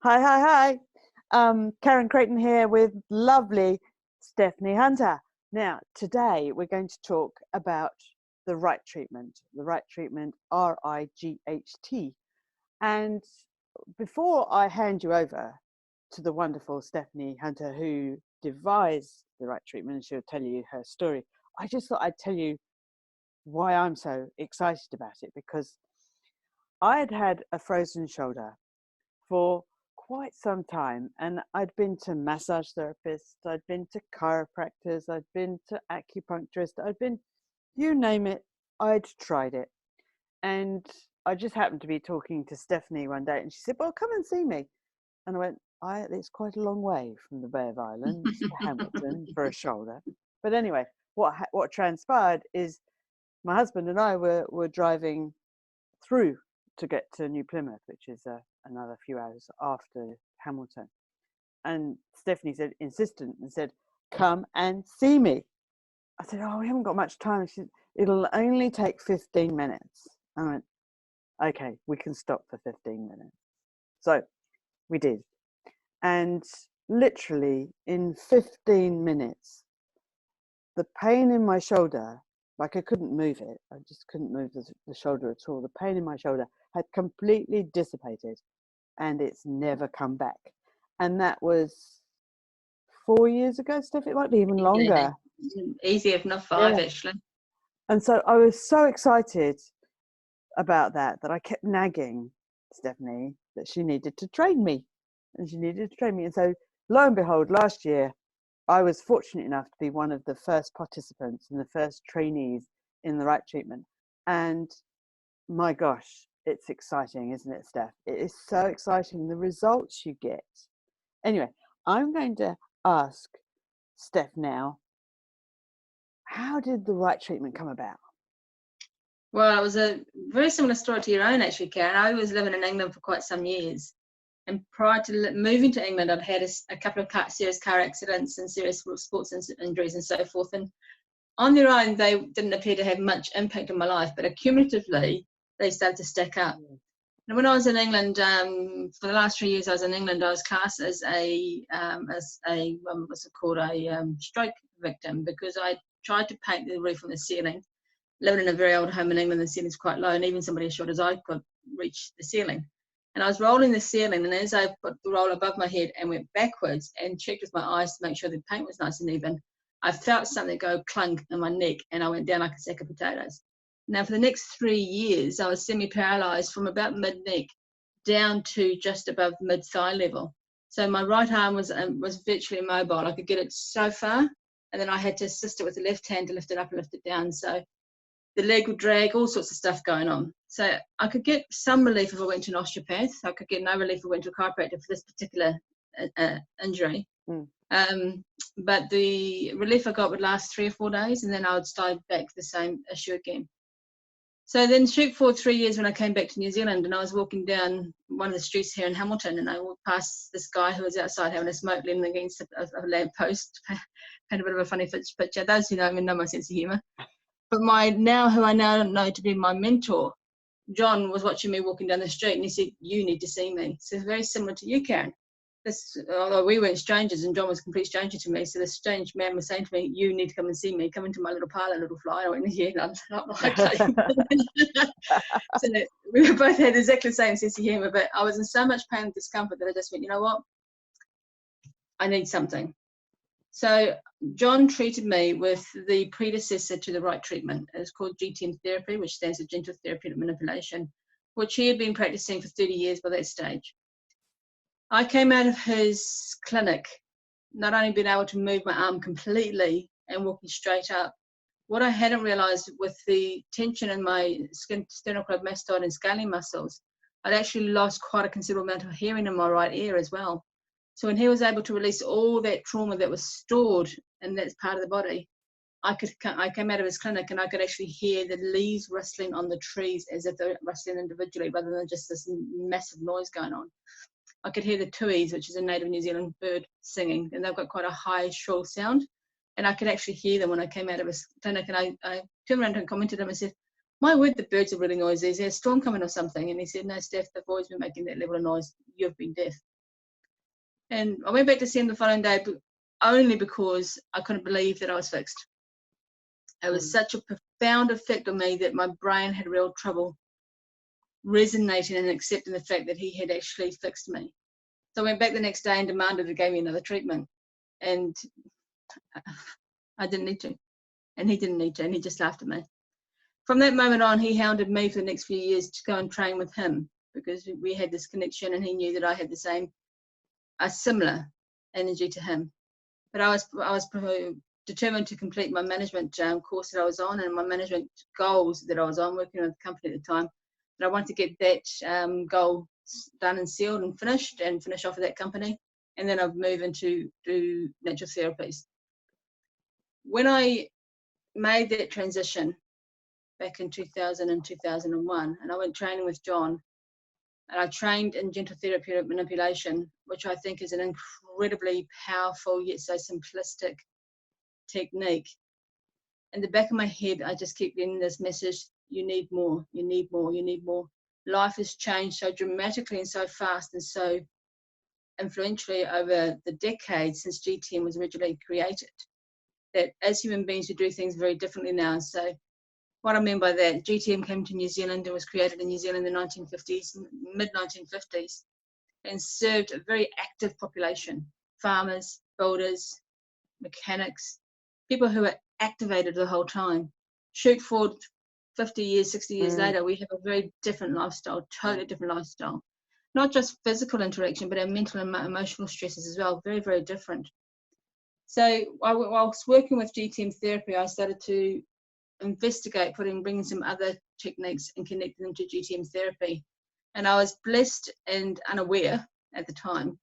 Hi, hi, hi. Karen Creighton here with lovely Stephanie Hunter. Now, today we're going to talk about the right treatment, RIGHT. And before I hand you over to the wonderful Stephanie Hunter, who devised the right treatment, and she'll tell you her story, I just thought I'd tell you why I'm so excited about it, because I had had a frozen shoulder for quite some time, and I'd been to massage therapists, I'd been to chiropractors, I'd been to acupuncturists, I'd been, you name it, I'd tried it. And I just happened to be talking to Stephanie one day, and she said, well, come and see me. And I went, it's quite a long way from the Bay of Islands to Hamilton for a shoulder. But anyway, what transpired is my husband and I were driving through to get to New Plymouth, which is another few hours after Hamilton. And Stephanie said, insistent, and said, come and see me. I said, we haven't got much time. She said, it'll only take 15 minutes. I went, okay, we can stop for 15 minutes. So we did. And literally in 15 minutes, the pain in my shoulder, like I couldn't move it. I just couldn't move the shoulder at all. The pain in my shoulder had completely dissipated, and it's never come back. And that was 4 years ago, Steph. It might be even longer. Easy, if not 5, actually. And so I was so excited about that I kept nagging Stephanie that she needed to train me. And so lo and behold, last year, I was fortunate enough to be one of the first participants and the first trainees in the right treatment. And my gosh, it's exciting, isn't it, Steph? It is so exciting, the results you get. Anyway, I'm going to ask Steph now, how did the right treatment come about? Well, it was a very similar story to your own, actually, Karen. I was living in England for quite some years. And prior to moving to England, I'd had a couple of serious car accidents and serious sports injuries and so forth. And on their own, they didn't appear to have much impact on my life, but accumulatively, they started to stack up. And when I was in England, for the last 3 years I was in England, I was classed as a what's it called, a stroke victim, because I tried to paint the roof on the ceiling. Living in a very old home in England, the ceiling's quite low, and even somebody as short as I could reach the ceiling. And I was rolling the ceiling, and as I put the roll above my head and went backwards and checked with my eyes to make sure the paint was nice and even, I felt something go clunk in my neck, and I went down like a sack of potatoes. Now, for the next 3 years, I was semi-paralyzed from about mid-neck down to just above mid-thigh level. So my right arm was virtually immobile. I could get it so far, and then I had to assist it with the left hand to lift it up and lift it down. So the leg would drag, all sorts of stuff going on. So I could get some relief if I went to an osteopath. I could get no relief if I went to a chiropractor for this particular injury. But the relief I got would last 3 or 4 days, and then I would start back to the same issue again. So then shoot forward 3 years when I came back to New Zealand, and I was walking down one of the streets here in Hamilton, and I walked past this guy who was outside having a smoke, leaning against a lamp post. Had a bit of a funny picture. Those who know me know my sense of humour. But who I now know to be my mentor, John, was watching me walking down the street, and he said, you need to see me. So very similar to you, Karen. Although we weren't strangers, and John was a complete stranger to me, so this strange man was saying to me, you need to come and see me, come into my little parlour, little fly. I went, yeah, I'm not likely. So we both had exactly the same sense of humour, but I was in so much pain and discomfort that I just went, you know what, I need something. So John treated me with the predecessor to the right treatment. It's called GTM therapy, which stands for gentle therapeutic manipulation, which he had been practicing for 30 years by that stage. I came out of his clinic not only being able to move my arm completely and walking straight up. What I hadn't realized with the tension in my sternocleidomastoid and scaly muscles, I'd actually lost quite a considerable amount of hearing in my right ear as well. So when he was able to release all that trauma that was stored in that part of the body, I came out of his clinic and I could actually hear the leaves rustling on the trees as if they're rustling individually rather than just this massive noise going on. I could hear the tuis, which is a native New Zealand bird, singing, and they've got quite a high, shrill sound. And I could actually hear them when I came out of his clinic. And I turned around and commented to him and said, my word, the birds are really noisy. Is there a storm coming or something? And he said, no, Steph, they've always been making that level of noise. You've been deaf. And I went back to see him the following day, but only because I couldn't believe that I was fixed. It was such a profound effect on me that my brain had real trouble resonating and accepting the fact that he had actually fixed me. So I went back the next day and demanded he gave me another treatment. And I didn't need to. And he didn't need to. And he just laughed at me. From that moment on, he hounded me for the next few years to go and train with him, because we had this connection and he knew that I had a similar energy to him. But I was determined to complete my management course that I was on, and my management goals that I was on, working with the company at the time. But I wanted to get that goal done and sealed and finish off with that company. And then I'd move into do natural therapies. When I made that transition back in 2000 and 2001, and I went training with John, and I trained in gentle therapeutic manipulation, which I think is an incredibly powerful yet so simplistic technique. In the back of my head, I just keep getting this message: you need more, you need more, you need more. Life has changed so dramatically and so fast and so influentially over the decades since GTM was originally created, that as human beings we do things very differently now. So what I mean by that, GTM came to New Zealand and was created in New Zealand in the 1950s, mid-1950s, and served a very active population: farmers, builders, mechanics, people who are activated the whole time. Shoot forward 50 years, 60 years later, we have a very different lifestyle, totally different lifestyle. Not just physical interaction, but our mental and emotional stresses as well, very, very different. So whilst working with GTM therapy, I started to investigate bringing some other techniques and connecting them to GTM therapy. And I was blessed and unaware at the time,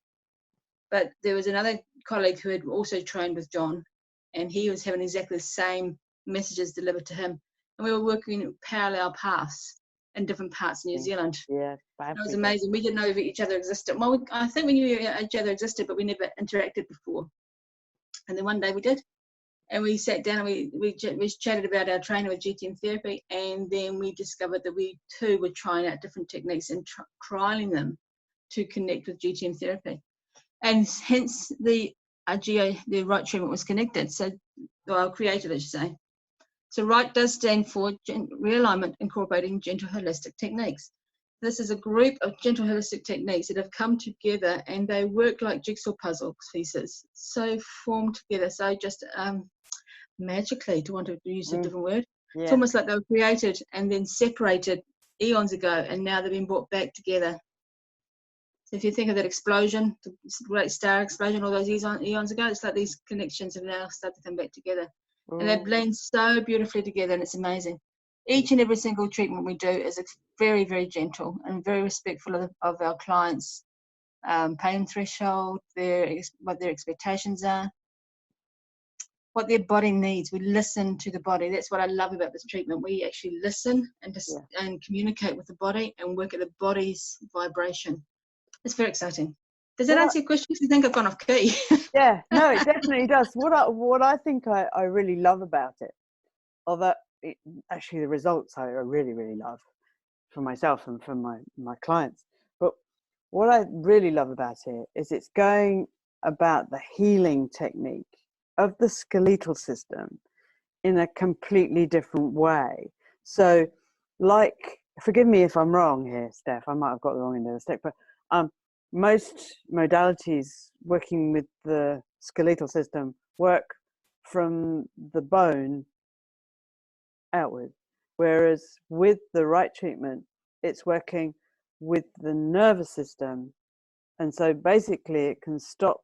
but there was another colleague who had also trained with John, and he was having exactly the same messages delivered to him. And we were working parallel paths in different parts of New Zealand. Yeah, it was amazing. We didn't know if each other existed. Well, I think we knew each other existed, but we never interacted before. And then one day we did. And we sat down and we chatted about our training with GTM therapy, and then we discovered that we too were trying out different techniques and trialing them to connect with GTM therapy. And hence the right treatment was connected. So, well, created, I should say. So RIGHT does stand for realignment incorporating gentle holistic techniques. This is a group of gentle holistic techniques that have come together, and they work like jigsaw puzzle pieces, so formed together, so just magically, to want to use a different word. Yeah. It's almost like they were created and then separated eons ago, and now they've been brought back together. So if you think of that explosion, the great star explosion all those eons ago, it's like these connections have now started to come back together. And they blend so beautifully together, and it's amazing. Each and every single treatment we do is very, very gentle and very respectful of our clients' pain threshold, what their expectations are, what their body needs. We listen to the body. That's what I love about this treatment. We actually listen and communicate with the body and work at the body's vibration. It's very exciting. Does that answer your question? Do you think I've gone off key? Yeah, no, it definitely does. What I think I really love about it, although actually the results I really, really love for myself and for my clients, but what I really love about it is it's going about the healing technique of the skeletal system in a completely different way. So, like, forgive me if I'm wrong here, Steph, I might have got the wrong end of the stick, but most modalities working with the skeletal system work from the bone outward, whereas with the right treatment, it's working with the nervous system. And so basically it can stop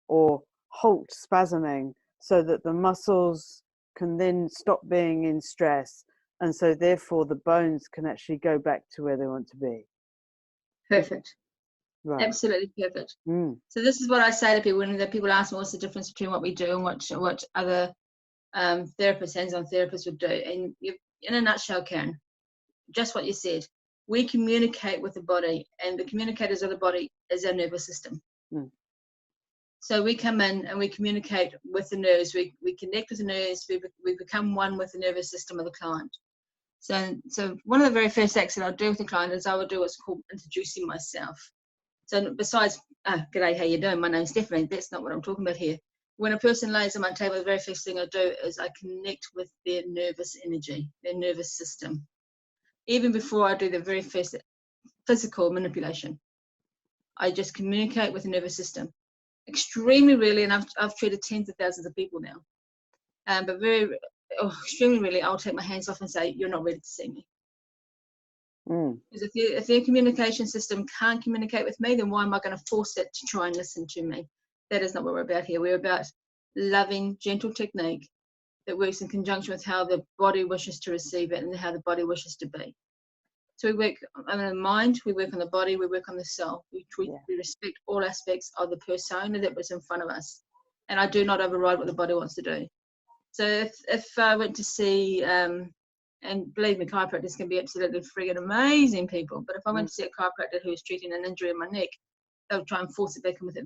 or halt spasming so that the muscles can then stop being in stress. And so therefore the bones can actually go back to where they want to be. Perfect. Right. Absolutely perfect. So this is what I say to people when people ask me what's the difference between what we do and what other therapists, hands-on therapists would do. And in a nutshell, Karen, just what you said. We communicate with the body, and the communicators of the body is our nervous system. So we come in and we communicate with the nerves. We connect with the nerves. We become one with the nervous system of the client. So one of the very first acts that I'll do with the client is I will do what's called introducing myself. So besides, g'day, how you doing? My name's Stephanie. That's not what I'm talking about here. When a person lays on my table, the very first thing I do is I connect with their nervous energy, their nervous system, even before I do the very first physical manipulation. I just communicate with the nervous system. Extremely rarely, and I've treated tens of thousands of people now, but extremely rarely, I'll take my hands off and say, "You're not ready to see me." Because if their communication system can't communicate with me, then why am I going to force it to try and listen to me? That is not what we're about here. We're about loving, gentle technique that works in conjunction with how the body wishes to receive it and how the body wishes to be. So we work on the mind, we work on the body, we work on the soul. We respect all aspects of the persona that was in front of us. And I do not override what the body wants to do. So if I went to see, and believe me, chiropractors can be absolutely friggin' amazing people, but if I went to see a chiropractor who was treating an injury in my neck, they'll try and force it back in with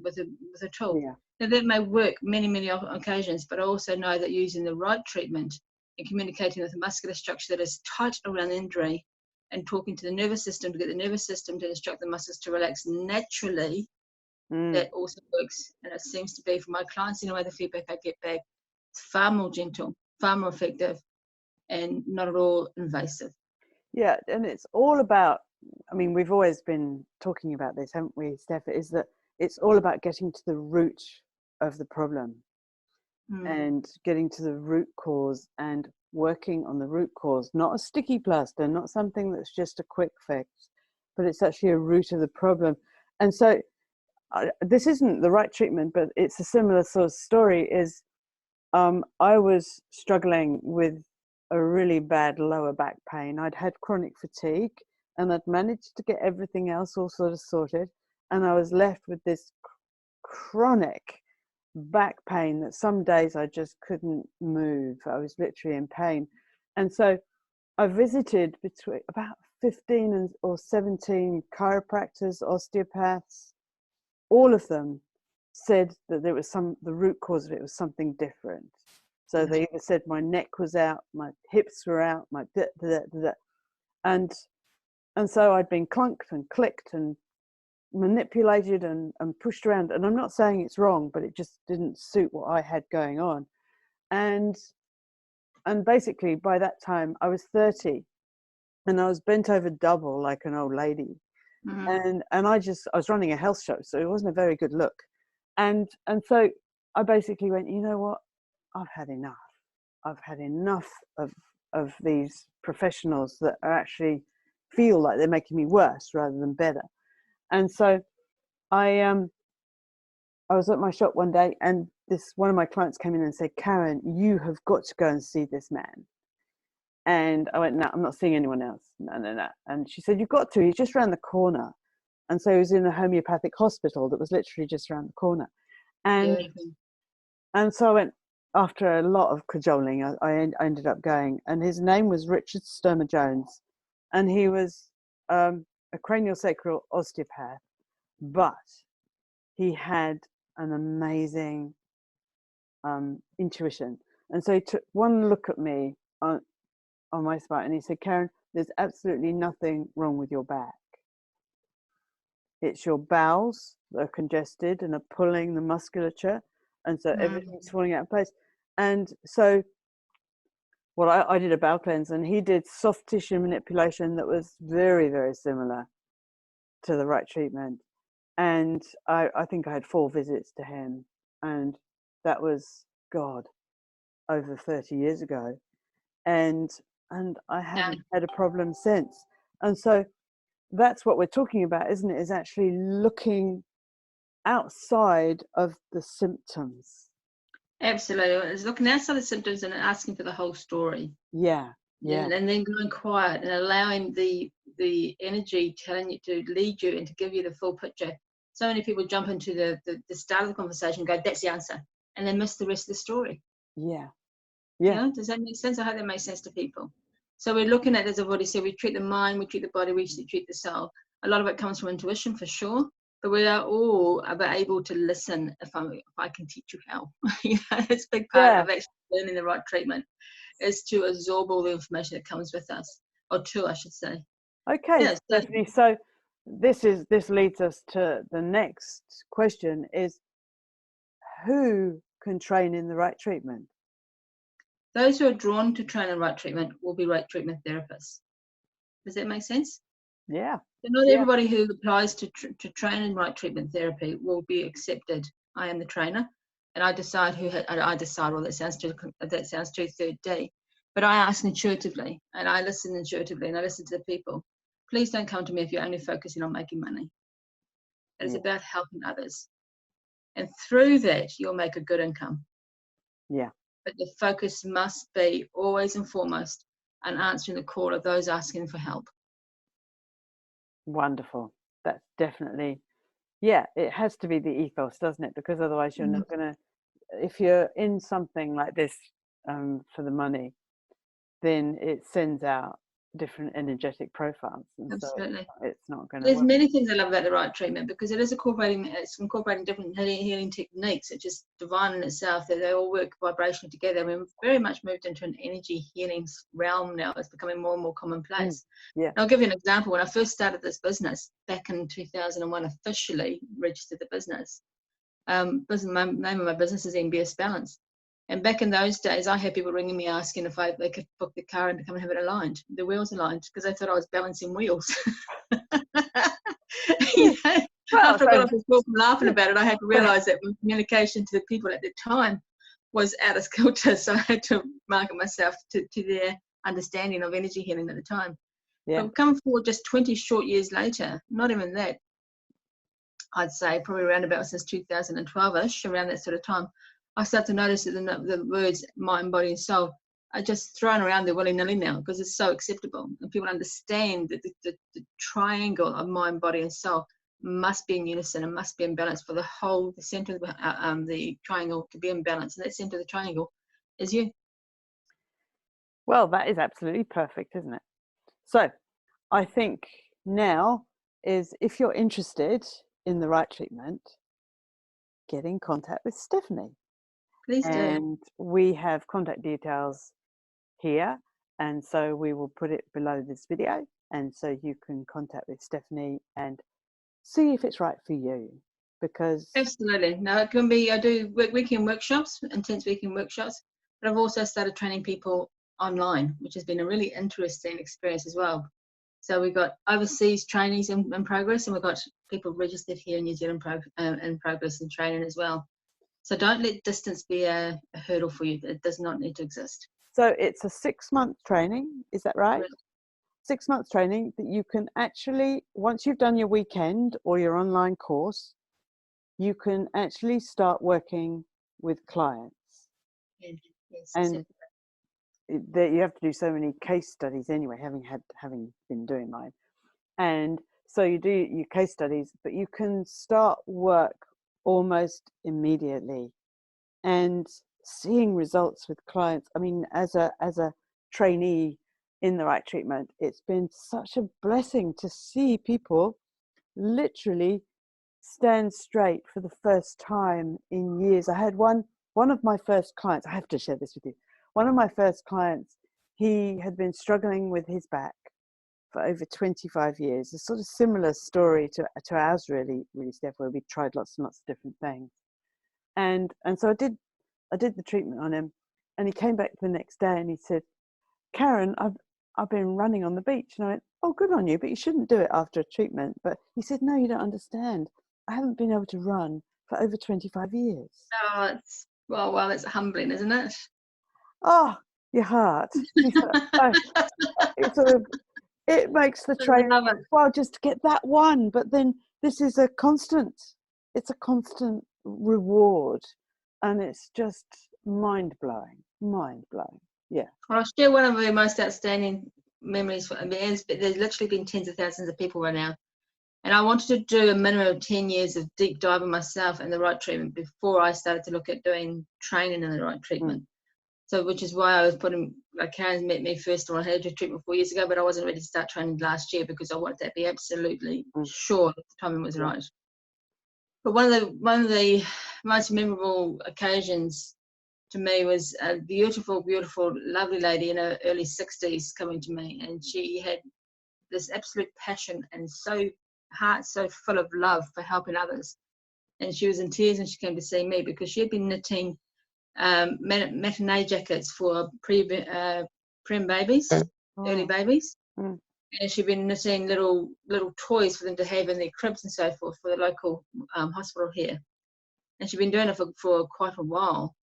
a tool. Yeah. Now that may work many occasions, but I also know that using the right treatment and communicating with a muscular structure that is tight around the injury and talking to the nervous system to get the nervous system to instruct the muscles to relax naturally, that also works. And it seems to be, for my clients, anyway, the feedback I get back, it's far more gentle, far more effective, and not at all invasive. Yeah, and it's all about, I mean, we've always been talking about this, haven't we, Steph? Is that it's all about getting to the root of the problem and getting to the root cause and working on the root cause, not a sticky plaster, not something that's just a quick fix, but it's actually a root of the problem. And so this isn't the right treatment, but it's a similar sort of story. Is I was struggling with a really bad lower back pain. I'd had chronic fatigue and I'd managed to get everything else all sort of sorted. And I was left with this chronic back pain that some days I just couldn't move. I was literally in pain. And so I visited between about 15 or 17 chiropractors, osteopaths. All of them said that there was the root cause of it was something different. So they either said my neck was out, my hips were out, my and so I'd been clunked and clicked and manipulated and pushed around. And I'm not saying it's wrong, but it just didn't suit what I had going on. And basically by that time I was 30 and I was bent over double like an old lady. And I was running a health show, so it wasn't a very good look. And so I basically went, you know what? I've had enough. I've had enough of these professionals that are actually feel like they're making me worse rather than better. And so I was at my shop one day, and one of my clients came in and said, "Karen, you have got to go and see this man." And I went, "No, I'm not seeing anyone else. No." And she said, "You've got to. He's just around the corner." And so he was in a homeopathic hospital that was literally just around the corner. And so I went, after a lot of cajoling, I ended up going. And his name was Richard Sturmer Jones. And he was a craniosacral osteopath, but he had an amazing intuition. And so he took one look at me on my spine and he said, "Karen, there's absolutely nothing wrong with your back. It's your bowels that are congested and are pulling the musculature, and so everything's falling out of place." And so I did a bowel cleanse, and he did soft tissue manipulation that was very, very similar to the right treatment. And I think I had 4 visits to him, and that was, God, over 30 years ago. And I haven't had a problem since. And so that's what we're talking about, isn't it? Is actually looking outside of the symptoms. Absolutely. It's looking outside the symptoms and asking for the whole story. Yeah. And then going quiet and allowing the energy telling you to lead you and to give you the full picture. So many people jump into the start of the conversation and go, "That's the answer," and they miss the rest of the story. Yeah. You know, does that make sense? I hope that makes sense to people. So we're looking at, as I've already said, we treat the mind, we treat the body, we treat the soul. A lot of it comes from intuition for sure, but we are all able to listen if I can teach you how. You know, it's a big part of actually learning the right treatment, is to absorb all the information that comes with us, or to, I should say. Okay, Stephanie. So this leads us to the next question: is who can train in the right treatment? Those who are drawn to train in right treatment will be right treatment therapists. Does that make sense? Yeah. So not Yeah. everybody who applies to train in right treatment therapy will be accepted. I am the trainer, and I decide who. I decide. Well, that sounds too 3rd D, but I ask intuitively, and I listen intuitively, and I listen to the people. Please don't come to me if you're only focusing on making money. It is Yeah. about helping others, and through that, you'll make a good income. Yeah. But the focus must be always and foremost on answering the call of those asking for help. Wonderful. That's definitely, yeah, it has to be the ethos, doesn't it? Because otherwise you're not going to, if you're in something like this for the money, then it sends out different energetic profiles. And Absolutely. so it's not going to There's work. many things I love about the right treatment because it's incorporating different healing techniques, which is divine in itself, that they all work vibrationally together. We've very much moved into an energy healing realm now. It's becoming more and more commonplace. Yeah. And I'll give you an example. When I first started this business back in 2001, officially registered the business. Name of my business is MBS Balance. And back in those days, I had people ringing me asking if they could book the car and to come and have it aligned, the wheels aligned, because they thought I was balancing wheels. You know, Well, after I got off so, the floor from laughing about it, I had to realise that my communication to the people at the time was out of kilter. So I had to market myself to their understanding of energy healing at the time. yeah. But coming forward just 20 short years later, not even that, I'd say probably around about since 2012-ish, around that sort of time, I start to notice that the words mind, body, and soul are just thrown around there willy-nilly now because it's so acceptable. And people understand that the triangle of mind, body, and soul must be in unison and must be in balance for the center of the triangle to be in balance. And that center of the triangle is you. Well, that is absolutely perfect, isn't it? So I think now is, if you're interested in the right treatment, get in contact with Stephanie. Please do. And we have contact details here, and so we will put it below this video, and so you can contact with Stephanie and see if it's right for you. Because Absolutely. No, it can be, I do weekend workshops, intense weekend workshops, but I've also started training people online, which has been a really interesting experience as well. So we've got overseas trainees in progress, and we've got people registered here in New Zealand in progress and training as well. So don't let distance be a hurdle for you. It does not need to exist. so it's a 6-month training, is that right? Right. 6 months training that you can actually, once you've done your weekend or your online course, you can actually start working with clients. Yes, And exactly. you have to do so many case studies anyway, having been doing mine. And so you do your case studies, but you can start work almost immediately and seeing results with clients. I mean, as a trainee in the right treatment, it's been such a blessing to see people literally stand straight for the first time in years. I had one of my first clients, I have to share this with you. One of my first clients, he had been struggling with his back for over 25 years. A sort of similar story to ours, really, Steph, where we tried lots and lots of different things. And so I did the treatment on him, and he came back the next day and he said, Karen, I've been running on the beach. And I went, oh, good on you, but you shouldn't do it after a treatment. But he said, no, you don't understand. I haven't been able to run for over 25 years. Oh, well, it's humbling, isn't it? Oh, your heart. It makes the I training love it. worthwhile just to get that one. But then this is it's a constant reward. And it's just mind-blowing. Yeah. Well, I'll share one of the most outstanding memories. There's literally been tens of thousands of people right now. And I wanted to do a minimum of 10 years of deep diving myself in the right treatment before I started to look at doing training in the right treatment. So, which is why I was Karen's met me first when I had to treatment 4 years ago, but I wasn't ready to start training last year because I wanted to be absolutely sure that the timing was right. But one of the most memorable occasions to me was a beautiful, lovely lady in her early 60s coming to me, and she had this absolute passion and so heart so full of love for helping others. And she was in tears when she came to see me because she had been knitting matinee jackets for prem babies, early babies. Mm. And she'd been knitting little toys for them to have in their cribs and so forth for the local hospital here. And she'd been doing it for quite a while.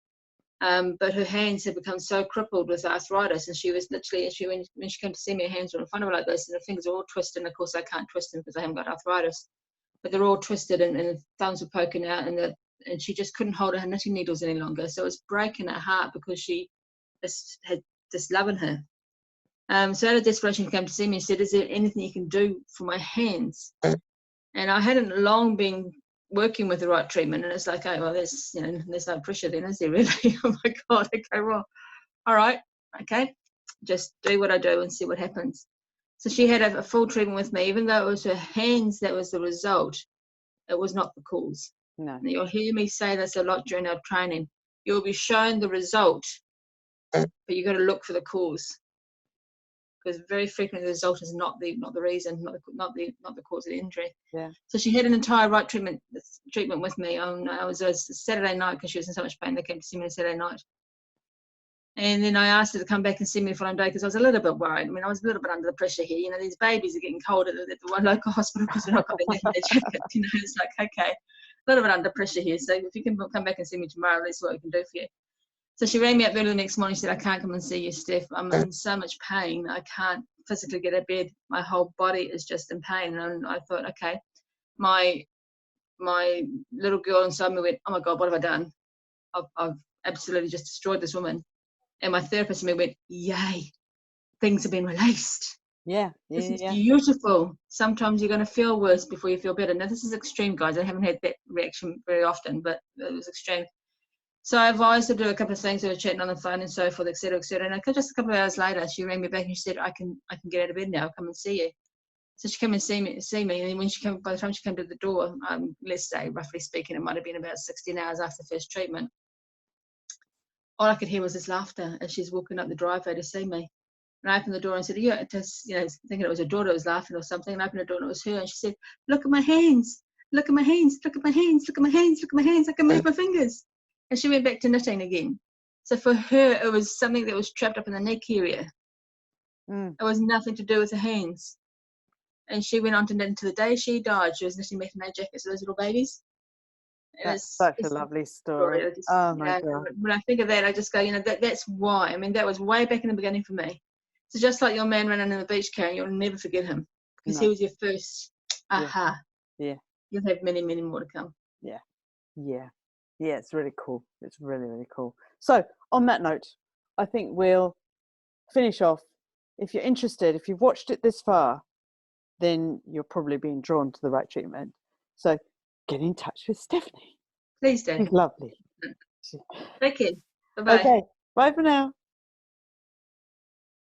But her hands had become so crippled with arthritis, and she was literally, when she came to see me, her hands were in front of her like this, and her fingers are all twisted. And of course, I can't twist them because I haven't got arthritis. But they're all twisted, and the thumbs were poking out, and she just couldn't hold her knitting needles any longer. So it was breaking her heart because she just had this love in her. So out of desperation, she came to see me and said, "Is there anything you can do for my hands?" And I hadn't long been working with the right treatment, and it's like, oh, well, there's no pressure then, is there really? Oh my God. Okay, well, all right, okay, just do what I do and see what happens. So she had a full treatment with me, even though it was her hands that was the result. It was not the cause. No. And you'll hear me say this a lot during our training. You'll be shown the result, but you've got to look for the cause, because very frequently the result is not the reason, not the cause of the injury. Yeah. So she had an entire right treatment with me on it was a Saturday night because she was in so much pain. They came to see me on Saturday night. And then I asked her to come back and see me the following day because I was a little bit worried. I mean, I was a little bit under the pressure here. These babies are getting cold at the one local hospital because they're not got their jacket. It's like, okay, a little bit under pressure here. So if you can come back and see me tomorrow, let's see what we can do for you. So she rang me up early the next morning. She said, "I can't come and see you, Steph. I'm in so much pain. I can't physically get out of bed. My whole body is just in pain." And I thought, okay, my little girl inside me went, "Oh my God, what have I done? I've absolutely just destroyed this woman." And my therapist in me went, "Yay, things have been released. Yeah. This is beautiful. Sometimes you're going to feel worse before you feel better." Now, this is extreme, guys. I haven't had that reaction very often, but it was extreme. So I advised her to do a couple of things. We were chatting on the phone and so forth, et cetera, et cetera. And just a couple of hours later, she rang me back and she said, I can get out of bed now. I'll come and see you." So she came and see me. And then by the time she came to the door, let's say, roughly speaking, it might have been about 16 hours after the first treatment. All I could hear was this laughter as she's walking up the driveway to see me. And I opened the door and said, "Yeah," just, thinking it was her daughter who was laughing or something. And I opened the door and it was her. And she said, "Look at my hands. Look at my hands. Look at my hands. Look at my hands. Look at my hands. I can move my fingers." And she went back to knitting again. So for her, it was something that was trapped up in the neck area. It was nothing to do with the hands. And she went on to knit until the day she died. She was knitting matinee jackets for those little babies. That's such a lovely story. Oh my God. When I think of that, I just go, that's why. I mean, that was way back in the beginning for me. So just like your man running on the beach, Karen, you'll never forget him because he was your first aha. Yeah. You'll have many, many more to come. Yeah. Yeah. Yeah, it's really cool. It's really, really cool. So on that note, I think we'll finish off. If you're interested, if you've watched it this far, then you're probably being drawn to the right treatment. So get in touch with Stephanie. Please do. She's lovely. Thank you. Bye-bye. Okay. Bye for now.